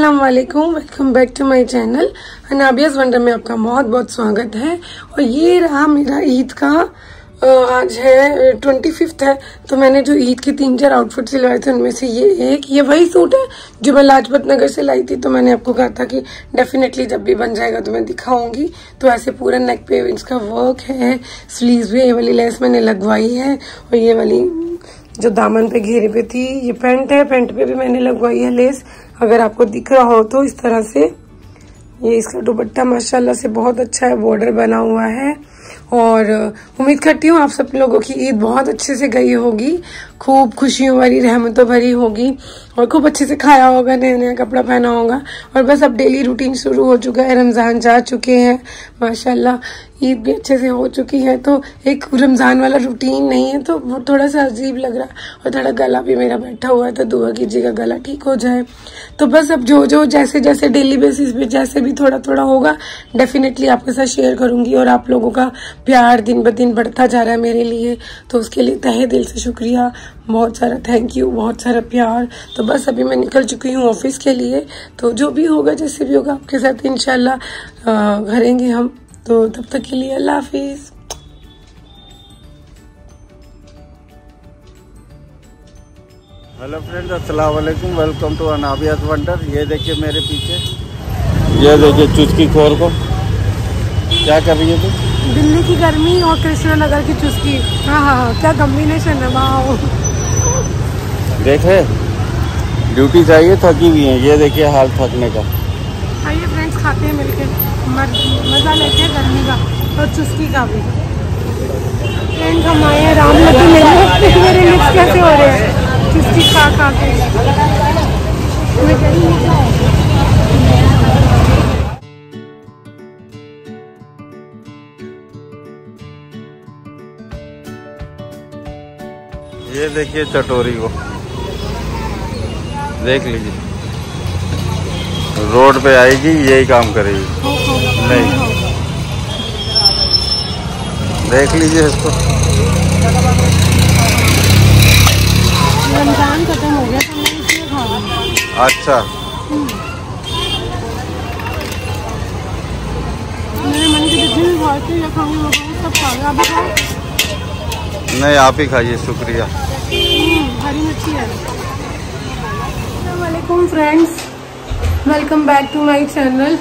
अस्सलाम वालेकुम, welcome back to my channel Anabia's wonder में आपका बहुत बहुत स्वागत है। और ये रहा मेरा ईद का आज है 25 है। तो मैंने जो ईद के 3-4 आउटफिट सिलवाए थे उनमें से ये वही सूट है जो मैं लाजपत नगर से लाई थी। तो मैंने आपको कहा था कि डेफिनेटली जब भी बन जाएगा तो मैं दिखाऊंगी। तो ऐसे पूरा नेक पे इसका वर्क है, स्लीव्स भी ये वाली लेस मैंने लगवाई है और ये वाली जो दामन पे घेरे पे थी ये पैंट है, पैंट पे भी मैंने लगवाई है लेस। अगर आपको दिख रहा हो तो इस तरह से ये इसका दुपट्टा माशाल्लाह से बहुत अच्छा है, बॉर्डर बना हुआ है। और उम्मीद करती हूँ आप सब लोगों की ईद बहुत अच्छे से गई होगी, खूब खुशियों भरी रहमतों भरी होगी और खूब अच्छे से खाया होगा, नया नया कपड़ा पहना होगा। और बस अब डेली रूटीन शुरू हो चुका है, रमज़ान जा चुके हैं माशाल्लाह, ईद भी अच्छे से हो चुकी है। तो एक रमज़ान वाला रूटीन नहीं है तो वो थोड़ा सा अजीब लग रहा है और थोड़ा गला भी मेरा बैठा हुआ है, तो दुआ कीजिएगा गला ठीक हो जाए। तो बस अब जो जैसे जैसे डेली बेसिस पे जैसे भी थोड़ा थोड़ा होगा डेफिनेटली आपके साथ शेयर करूंगी। और आप लोगों का प्यार दिन ब दिन बढ़ता जा रहा है मेरे लिए, तो उसके लिए तहे दिल से शुक्रिया, बहुत सारा थैंक यू, बहुत सारा प्यार। तो बस अभी मैं निकल चुकी हूँ ऑफिस के लिए, तो जो भी होगा जैसे भी होगा आपके साथ इंशाल्लाह करेंगे हम। तो तब तक के लिए अल्लाह हाफिज। हेलो फ्रेंड्स, अस्सलाम वालेकुम, वेलकम टू अनाबियाज वंडर। ये देखिए मेरे पीछे, ये देखिए चुस्की खोर को क्या कर रही है तू? दिल्ली की गर्मी और कृष्णा नगर की चुस्की। हाँ, क्या कॉम्बिनेशन है, वाह। देखे ड्यूटी चाहिए, थकी हुई है, ये देखिए हाल थकने का। आइए फ्रेंड्स खाते हैं मिलके, मजा लेते हैं गर्मी का और चुस्की का भी। फ्रेंड्स हम आए हैं रामलती मेले, मेरे लिप्स कैसे हो रहे हैं चुस्की खा के। ये देखिए चटोरी को, देख लीजिए रोड पे आएगी यही काम करेगी। नहीं, देख लीजिए इसको। रमजान खत्म हो गया तो मैं इसलिए खा रही हूँ। अच्छा, मेरे मन की जितनी भी बातें या खाऊंगी वो सब खा रहा। आप खाओ? नहीं आप ही खाइए, शुक्रिया। हरी मिर्ची है। अस्सलामुअलैकुम friends, welcome back to my channel.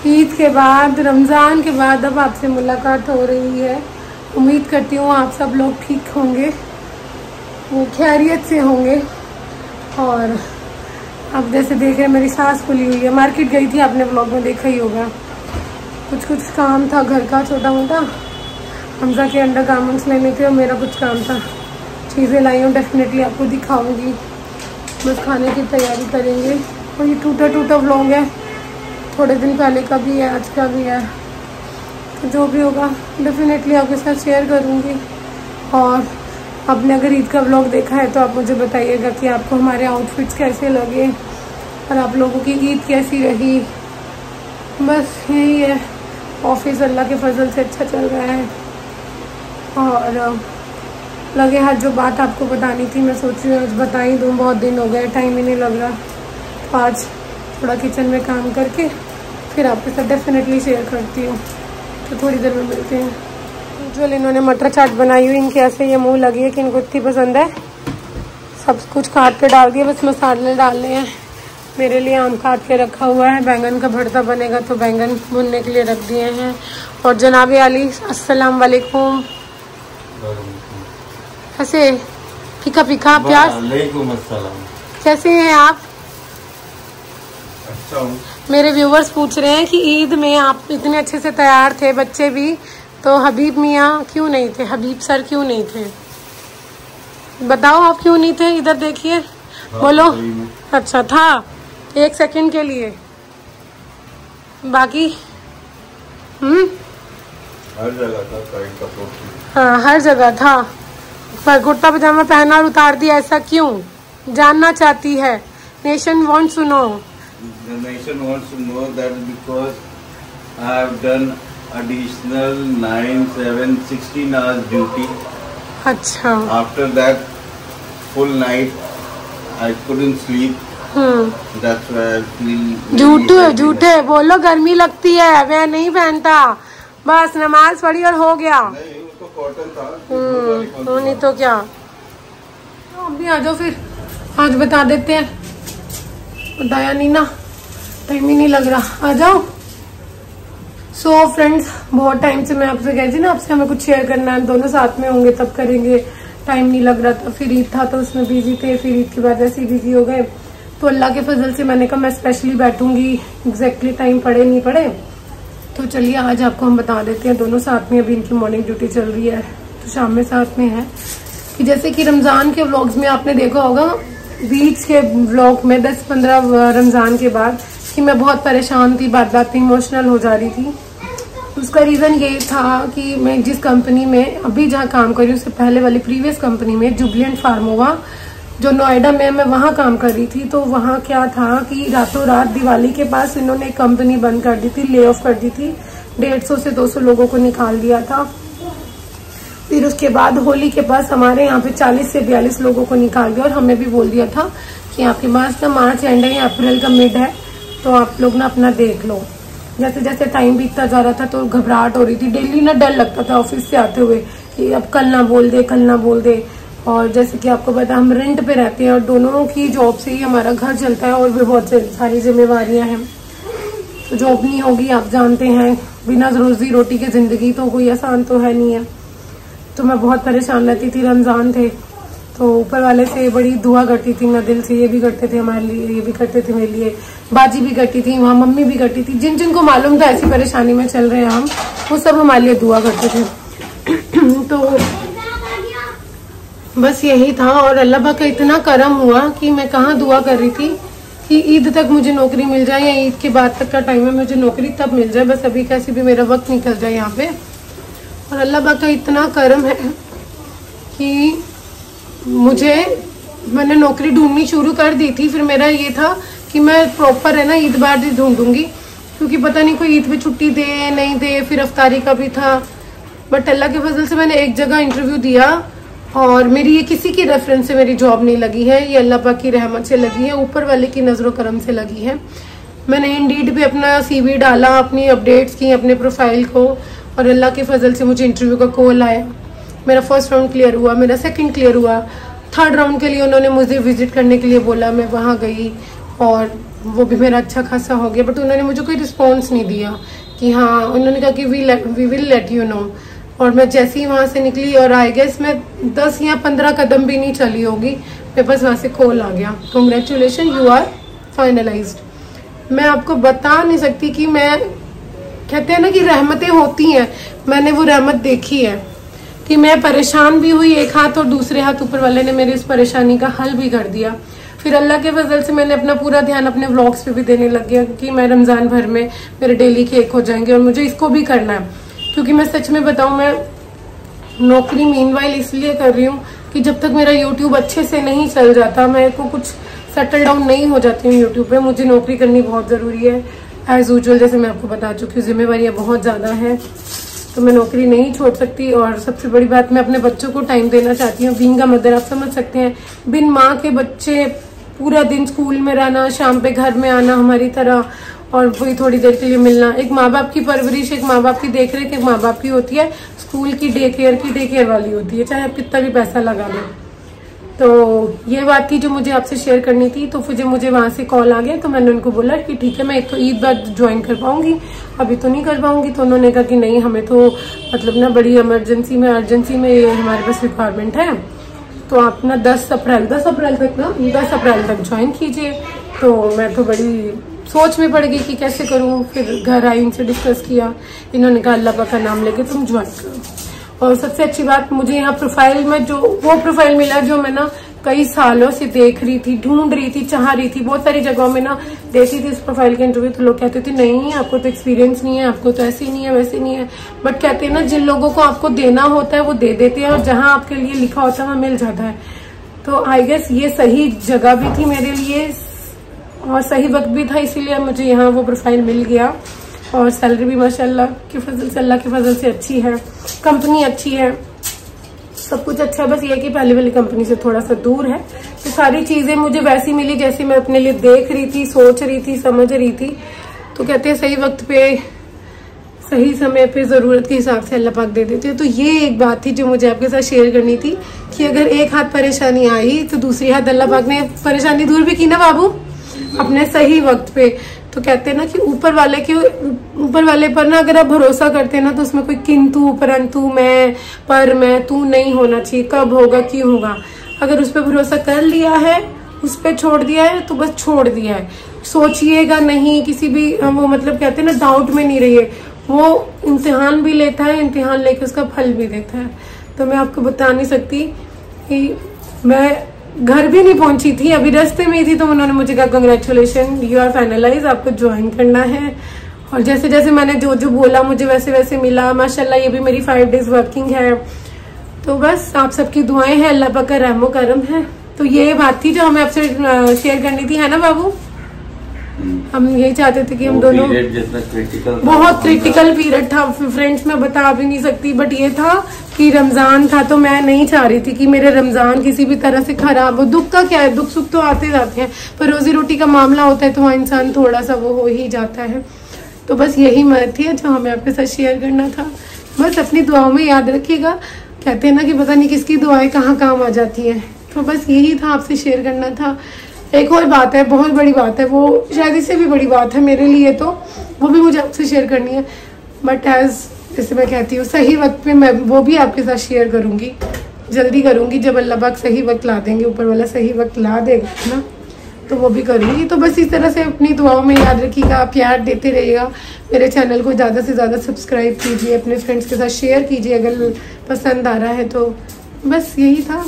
Eid के बाद, रमज़ान के बाद अब आपसे मुलाकात हो रही है। उम्मीद करती हूँ आप सब लोग ठीक होंगे, वो खैरियत से होंगे। और अब जैसे देख रहे हैं मेरी सांस फूली हुई है। मार्केट गई थी, आपने व्लॉग में देखा ही होगा। कुछ काम था घर का छोटा मोटा, हमजा के अंडर गारमेंट्स लेने थे और मेरा कुछ काम था, चीज़ें लाई हूँ, डेफिनेटली आपको दिखाऊंगी। बस खाने की तैयारी करेंगे। और ये टूटा व्लॉग है, थोड़े दिन पहले का भी है, आज का भी है। तो जो भी होगा डेफिनेटली आपके साथ शेयर करूँगी। और आपने अगर ईद का व्लॉग देखा है तो आप मुझे बताइएगा कि आपको हमारे आउटफिट्स कैसे लगे और आप लोगों की ईद कैसी रही। बस यही है, ऑफिस अल्लाह के फजल से अच्छा चल रहा है। और लगे हाथ जो बात आपको बतानी थी मैं सोच रही हूँ आज बता ही दूँ, बहुत दिन हो गए, टाइम ही नहीं लग रहा। तो आज थोड़ा किचन में काम करके फिर आपके साथ डेफिनेटली शेयर करती हूँ। तो थोड़ी देर में मिलते हैं। यूजुअल इन्होंने मटर चाट बनाई हुई, इनकी ऐसे ये मुँह लगी है कि इनको इतनी पसंद है। सब कुछ काट के डाल दिया, बस मसाले डालने हैं। मेरे लिए आम काट के रखा हुआ है, बैंगन का भरता बनेगा तो बैंगन भुनने के लिए रख दिए हैं। और जनाब अली अस्सलाम वालेकुम। ऐसे फीका फीका प्याज। कैसे हैं आप? अच्छा हूँ। मेरे व्यूवर्स पूछ रहे हैं कि ईद में आप इतने अच्छे से तैयार थे, बच्चे भी, तो हबीब मियाँ क्यों नहीं थे, हबीब सर क्यों नहीं थे? बताओ आप क्यों नहीं थे, इधर देखिए, बोलो। अच्छा था 1 सेकंड के लिए, बाकी हर जगह था। हाँ हर जगह था, पर कुर्ता पजामा पहना और उतार दिया, ऐसा क्यों? जानना चाहती है, nation wants to know. The nation wants to know that because I have done additional 16 hours duty. अच्छा। After that full night I couldn't sleep. झूठे बोलो, गर्मी लगती है, वह नहीं पहनता, बस नमाज पढ़ी और हो गया। नहीं तो क्या। तो अभी आ जाओ फिर, आज बता देते हैं, बताया नहीं ना, टाइम ही नहीं लग रहा, आ जाओ। सो फ्रेंड्स, बहुत टाइम से मैं आपसे कह रही थी ना, आपसे हमें कुछ शेयर करना है, दोनों साथ में होंगे तब करेंगे, टाइम नहीं लग रहा था। फिर ईद था तो उसमें बिजी थे, फिर ईद के बाद ऐसे ही बिजी हो गए। तो अल्लाह के फजल से मैंने कहा मैं स्पेशली बैठूंगी, एग्जैक्टली टाइम पड़े नहीं पड़े। तो चलिए आज आपको हम बता देते हैं, दोनों साथ में, अभी इनकी मॉर्निंग ड्यूटी चल रही है तो शाम में साथ में है। कि जैसे कि रमजान के व्लॉग्स में आपने देखा होगा, बीच के व्लॉग में 10-15 रमजान के बाद, कि मैं बहुत परेशान थी, बात बात इमोशनल हो जा रही थी। उसका रीजन ये था कि मैं जिस कंपनी में अभी जहाँ काम कर रही हूँ, उससे पहले वाली प्रीवियस कंपनी में, जुबलिएंट फार्मोवा जो नोएडा में, मैं वहाँ काम कर रही थी। तो वहाँ क्या था कि रातों रात दिवाली के पास इन्होंने एक कंपनी बंद कर दी थी, ले ऑफ कर दी थी, 150 से 200 लोगों को निकाल दिया था। फिर उसके बाद होली के पास हमारे यहाँ पे 40 से 42 लोगों को निकाल दिया, और हमें भी बोल दिया था कि आपके पास ना मार्च एंड है या अप्रैल का मिड है, तो आप लोग ना अपना देख लो। जैसे जैसे टाइम बीतता जा रहा था तो घबराहट हो रही थी, डेली ना डर लगता था ऑफिस से आते हुए कि अब कल ना बोल दे, कल ना बोल दे। और जैसे कि आपको पता, हम रेंट पे रहते हैं और दोनों की जॉब से ही हमारा घर चलता है, और भी बहुत सारी जिम्मेवारियां हैं। तो जॉब नहीं होगी, आप जानते हैं, बिना रोजी रोटी की जिंदगी तो कोई आसान तो है नहीं है। तो मैं बहुत परेशान रहती थी, रमजान थे तो ऊपर वाले से बड़ी दुआ करती थी मैं दिल से, ये भी करते थे हमारे लिए, ये भी करते थे मेरे लिए, बाजी भी करती थी, वहाँ मम्मी भी करती थी, जिन जिनको मालूम था ऐसी परेशानी में चल रहे हैं हम, वो सब हमारे लिए दुआ करते थे। तो बस यही था, और अल्लाह पाक का इतना करम हुआ कि मैं कहाँ दुआ कर रही थी कि ईद तक मुझे नौकरी मिल जाए, या ईद के बाद तक का टाइम है मुझे नौकरी तब मिल जाए, बस अभी कैसे भी मेरा वक्त निकल जाए यहाँ पे। और अल्लाह पाक का इतना करम है कि मैंने नौकरी ढूंढनी शुरू कर दी थी। फिर मेरा ये था कि मैं प्रॉपर है ना ईद बाद ही ढूंढूंगी, क्योंकि पता नहीं कोई ईद पे छुट्टी दे नहीं दे। फिर अफ्तारी का भी था, बट अल्लाह के फजल से मैंने एक जगह इंटरव्यू दिया, और मेरी ये किसी की रेफरेंस से मेरी जॉब नहीं लगी है, ये अल्लाह पाक की रहमत से लगी है, ऊपर वाले की नजरो करम से लगी है। मैंने इंडीड पे अपना CV डाला, अपनी अपडेट्स की अपने प्रोफाइल को, और अल्लाह के फजल से मुझे इंटरव्यू का कॉल आया। मेरा फर्स्ट राउंड क्लियर हुआ, मेरा सेकंड क्लियर हुआ, थर्ड राउंड के लिए उन्होंने मुझे विजिट करने के लिए बोला, मैं वहाँ गई और वो भी मेरा अच्छा खासा हो गया। बट उन्होंने मुझे कोई रिस्पॉन्स नहीं दिया कि हाँ, उन्होंने कहा कि we will let you know. और मैं जैसे ही वहाँ से निकली, और आई गेस मैं 10 या 15 कदम भी नहीं चली होगी, मेरे पास वहाँ से कॉल आ गया, कॉन्ग्रेचुलेशन, यू आर फाइनलाइज्ड। मैं आपको बता नहीं सकती कि मैं, कहते हैं ना कि रहमतें होती हैं, मैंने वो रहमत देखी है कि मैं परेशान भी हुई एक हाथ, और दूसरे हाथ ऊपर वाले ने मेरी उस परेशानी का हल भी कर दिया। फिर अल्लाह के फजल से मैंने अपना पूरा ध्यान अपने व्लॉग्स पे भी देने लग गया, क्योंकि मैं रमजान भर में मेरे डेली के 1 हो जाएंगे, और मुझे इसको भी करना है। क्योंकि मैं सच में बताऊं, मैं नौकरी मीनवाइल इसलिए कर रही हूँ कि जब तक मेरा यूट्यूब अच्छे से नहीं चल जाता, मेरे को कुछ सेटल डाउन नहीं हो जाती हूँ यूट्यूब पे, मुझे नौकरी करनी बहुत जरूरी है। एज यूजुअल, जैसे मैं आपको बता चुकी हूँ, जिम्मेवारियां बहुत ज्यादा है, तो मैं नौकरी नहीं छोड़ सकती। और सबसे बड़ी बात, मैं अपने बच्चों को टाइम देना चाहती हूँ। बीइंग अ मदर, आप समझ सकते हैं, बिन माँ के बच्चे पूरा दिन स्कूल में रहना, शाम पे घर में आना हमारी तरह, और वही थोड़ी देर के लिए मिलना। एक माँ बाप की परवरिश, एक माँ बाप की देखरेख, एक माँ बाप की होती है, स्कूल की डे केयर वाली होती है, चाहे आप कितना भी पैसा लगा दें। तो ये बात थी जो मुझे आपसे शेयर करनी थी। तो फिर मुझे वहां से कॉल आ गया, तो मैंने उनको बोला कि ठीक है, मैं एक तो ईद बाद ज्वाइन कर पाऊंगी, अभी तो नहीं कर पाऊंगी। तो उन्होंने कहा कि नहीं, हमें तो मतलब ना बड़ी अर्जेंसी में ये हमारे पास रिक्वायरमेंट है, तो आप ना 10 अप्रैल तक ज्वाइन कीजिए। तो मैं तो बड़ी सोच में पड़ गई कि कैसे करूं। फिर घर आई, इनसे डिस्कस किया, इन्होंने कहा अल्लाह पाक का नाम लेके तुम ज्वाइन करो। और सबसे अच्छी बात, मुझे यहाँ प्रोफाइल में जो वो प्रोफाइल मिला जो मैं ना कई सालों से देख रही थी, ढूंढ रही थी, चाह रही थी, बहुत सारी जगहों में ना देखी थी इस प्रोफाइल के इंटरव्यू। तो लोग कहते थे नहीं, आपको तो एक्सपीरियंस नहीं है, आपको तो ऐसे नहीं है, वैसे नहीं है। बट कहते हैं ना, जिन लोगों को आपको देना होता है वो दे देते हैं, और जहां आपके लिए लिखा होता है वहां मिल जाता है। तो आई गेस ये सही जगह भी थी मेरे लिए, और सही वक्त भी था, इसीलिए मुझे यहाँ वो प्रोफाइल मिल गया। और सैलरी भी माशाल्लाह की फजल से, अल्लाह की फजल से अच्छी है, कंपनी अच्छी है, सब कुछ अच्छा है। बस ये कि पहले वाली कंपनी से थोड़ा सा दूर है, तो सारी चीजें मुझे वैसी मिली जैसी मैं अपने लिए देख रही थी, सोच रही थी, समझ रही थी। तो कहते हैं सही वक्त पे सही समय पे जरूरत के हिसाब से अल्लाह पाक दे देते हैं। तो ये एक बात थी जो मुझे आपके साथ शेयर करनी थी कि अगर एक हाथ परेशानी आई तो दूसरी हाथ अल्लाह पाक ने परेशानी दूर भी की ना बाबू, अपने सही वक्त पे। तो कहते हैं ना कि ऊपर वाले पर ना अगर आप भरोसा करते हैं ना तो उसमें कोई किंतु परंतु मैं तू नहीं होना चाहिए, कब होगा क्यों होगा। अगर उस पर भरोसा कर लिया है, उस पर छोड़ दिया है तो बस छोड़ दिया है, सोचिएगा नहीं किसी भी वो मतलब कहते हैं ना डाउट में नहीं रहिए। वो इम्तिहान भी लेता है, इम्तिहान लेके उसका फल भी देता है। तो मैं आपको बता नहीं सकती कि मैं घर भी नहीं पहुंची थी, अभी रास्ते में ही थी तो उन्होंने मुझे कहा कंग्रेचुलेशन, यू आर फाइनलाइज, आपको ज्वाइन करना है। और जैसे जैसे मैंने जो जो बोला मुझे वैसे वैसे मिला माशाल्लाह। ये भी मेरी 5 डेज वर्किंग है। तो बस आप सबकी दुआएं हैं, अल्लाह पाक का रहमो करम है। तो ये बात थी जो हमें आपसे शेयर करनी थी, है ना बाबू। हम यही चाहते थे कि हम दोनों, बहुत क्रिटिकल पीरियड था फ्रेंड्स, मैं बता भी नहीं सकती। बट ये था कि रमजान था तो मैं नहीं चाह रही थी कि मेरे रमजान किसी भी तरह से खराब हो। दुख का क्या है, दुख सुख तो आते जाते हैं, पर रोजी रोटी का मामला होता है तो वहाँ इंसान थोड़ा सा वो हो ही जाता है। तो बस यही बात थी जो हमें आपके साथ शेयर करना था। बस अपनी दुआओं में याद रखिएगा, कहते हैं ना कि पता नहीं किसकी दुआएं कहाँ काम आ जाती है। तो बस यही था, आपसे शेयर करना था। एक और बात है, बहुत बड़ी बात है, वो शायद इससे भी बड़ी बात है मेरे लिए, तो वो भी मुझे आपसे शेयर करनी है। बट जैसे मैं कहती हूँ सही वक्त पे मैं वो भी आपके साथ शेयर करूँगी, जल्दी करूँगी। जब अल्लाह पाक सही वक्त ला देंगे, ऊपर वाला सही वक्त ला देगा ना, तो वो भी करूँगी। तो बस इस तरह से अपनी दुआओं में याद रखिएगा, प्यार देते रहिएगा। मेरे चैनल को ज़्यादा से ज़्यादा सब्सक्राइब कीजिए, अपने फ्रेंड्स के साथ शेयर कीजिए अगर पसंद आ रहा है तो। बस यही था,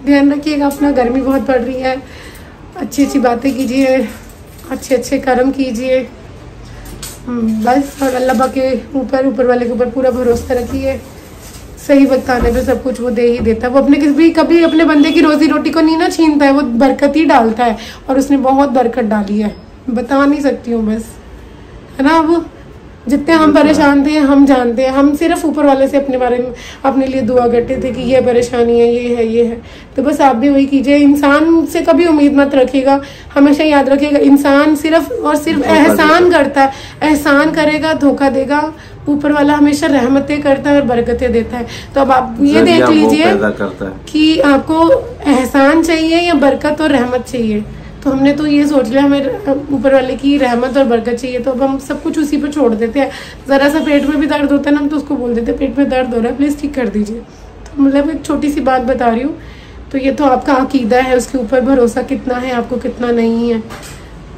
ध्यान रखिएगा अपना। गर्मी बहुत पड़ रही है, अच्छी अच्छी बातें कीजिए, अच्छे अच्छे कर्म कीजिए बस। और अल्लाह पाक के ऊपर वाले के ऊपर पूरा भरोसा रखिए। सही वक्त आने पे सब कुछ वो दे ही देता है। वो अपने कभी अपने बंदे की रोजी रोटी को नहीं ना छीनता है, वो बरकत ही डालता है। और उसने बहुत बरकत डाली है, बता नहीं सकती हूँ बस, है ना। अब जितने हम परेशान थे हम जानते हैं, हम सिर्फ ऊपर वाले से अपने बारे में अपने लिए दुआ करते थे कि ये परेशानी है, ये है। तो बस आप भी वही कीजिए। इंसान से कभी उम्मीद मत रखिएगा, हमेशा याद रखिएगा इंसान सिर्फ और सिर्फ एहसान करता है, एहसान करेगा धोखा देगा। ऊपर वाला हमेशा रहमतें करता है और बरकतें देता है। तो अब आप ये देख लीजिए कि आपको एहसान चाहिए या बरकत और रहमत चाहिए। तो हमने तो ये सोच लिया हमें ऊपर वाले की रहमत और बरकत चाहिए, तो अब हम सब कुछ उसी पर छोड़ देते हैं। ज़रा सा पेट में भी दर्द होता है ना, हम तो उसको बोल देते हैं पेट में दर्द हो रहा है, प्लीज़ ठीक कर दीजिए। तो मतलब एक छोटी सी बात बता रही हूँ। तो ये तो आपका अकीदा है, उसके ऊपर भरोसा कितना है आपको, कितना नहीं है।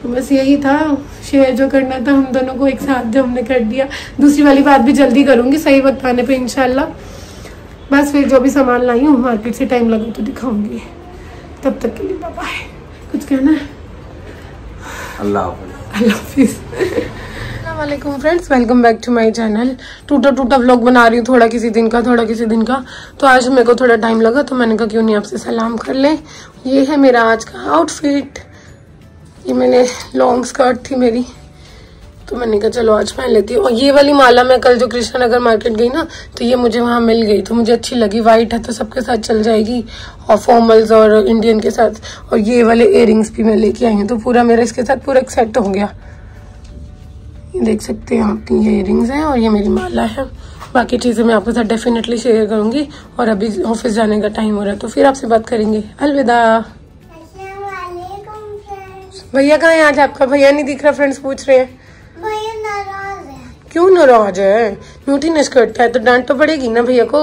तो बस यही था शेयर जो करना था हम दोनों को एक साथ, जो हमने कर दिया। दूसरी वाली बात भी जल्दी करूँगी सही वक्त आने पर इंशाल्लाह। बस फिर जो भी सामान लाई हूँ मार्केट से टाइम लगा तो दिखाऊँगी। तब तक के लिए बाय बाय। कुछ कहना है? अल्लाह हाफिज़। अस्सलामुअलैकुम friends, welcome back to my channel. टूटा व्लॉग बना रही हूँ, थोड़ा किसी दिन का थोड़ा किसी दिन का। तो आज मेरे को थोड़ा टाइम लगा तो मैंने कहा क्यों नहीं आपसे सलाम कर लें। ये है मेरा आज का आउटफिट। ये मैंने लॉन्ग स्कर्ट थी मेरी, तो मैंने कहा चलो आज पहन लेती हूँ। और ये वाली माला मैं कल जो कृष्णा नगर मार्केट गई ना, तो ये मुझे वहाँ मिल गई, तो मुझे अच्छी लगी। वाइट है तो सबके साथ चल जाएगी, और फॉर्मल्स और इंडियन के साथ। और ये वाले इयररिंग्स भी मैं लेके आई हूँ, तो पूरा मेरा इसके साथ पूरा एक सेट हो गया। ये देख सकते हैं आप, ये इयररिंग्स हैं और ये मेरी माला है। बाकी चीज़ें मैं आपके साथ डेफिनेटली शेयर करूँगी। और अभी ऑफिस जाने का टाइम हो रहा है, तो फिर आपसे बात करेंगे। अलविदा। भैया कहाँ है आज आपका? भैया नहीं दिख रहा, फ्रेंड्स पूछ रहे हैं। क्यों नाराज है? न्यूटीनेस करता है तो डांट तो पड़ेगी ना भैया को।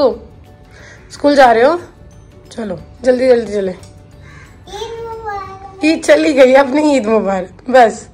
स्कूल जा रहे हो? चलो जल्दी जल्दी चले। ईद चली गई, अब नहीं ईद मुबारक बस।